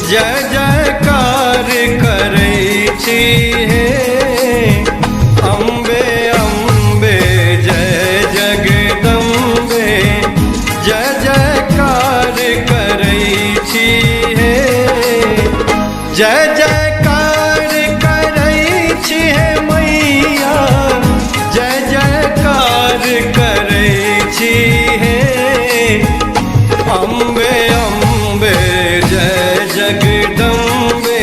जय जयकार करै छी हे अम्बे अम्बे जय जगदम्बे जय जयकार करै छी हे जय जयकार करै छी हे मैया जय जयकार करै छी हे अम्बे अम्बे जय जगदम्बे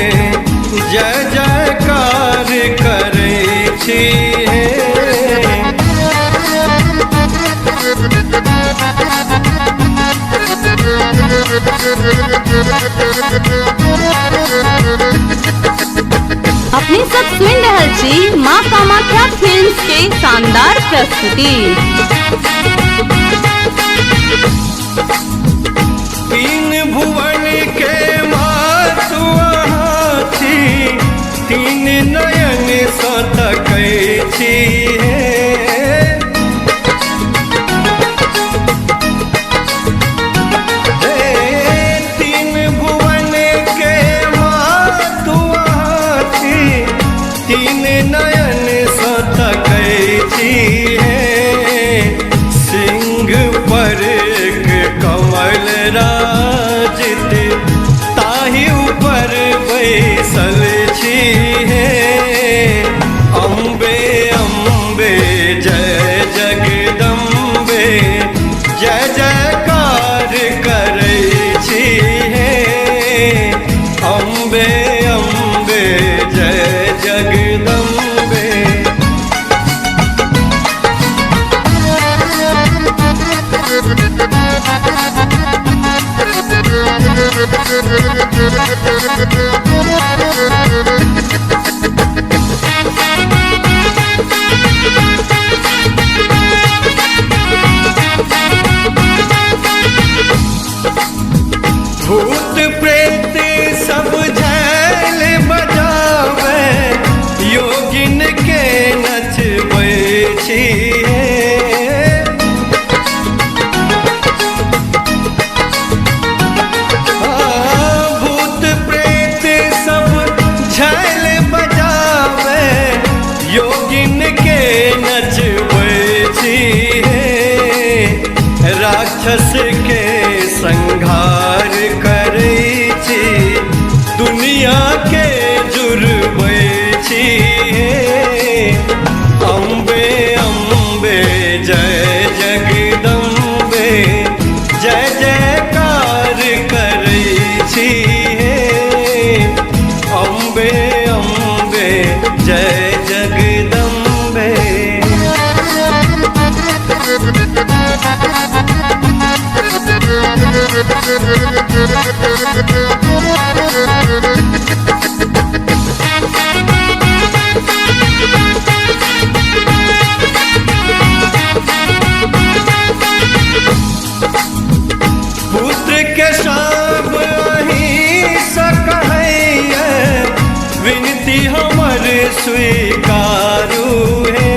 जय जयकार करै छी हे अपने सब सुन रहल छी माँ कामाख्या फिल्म्स के शानदार प्रस्तुति। तीन भुवन के मातु अहाँ छी तीन नयन सँ तकै छी हे तीन भुवन के मातु अहाँ छी तीन नयन सँ तकै छी हे सिंह पर कमल राजित ताहि ऊपर बैसल छी हे अम्बे अम्बे जय जगदम्बे जय जयकार करै छी हे अम्बे अम्बे जय जगदम्बे। भूत प्रेत सब झाल बजावे योगिन के नचबै छी हे भूत प्रेत सब झाल बजावे योगिन के नचबै छी हे राक्षस के संहार करै छी दुनिया के जुड़बै छी हे अम्बे अम्बे जय जगदम्बे जय जयकार करै छी हे अम्बे अम्बे जय जगदम्बे। पुत्र के शाप अहीं सँ कहैया विनती हमर स्वीकारू हे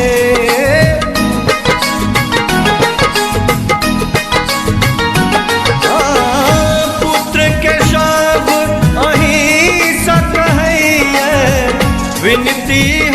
विनती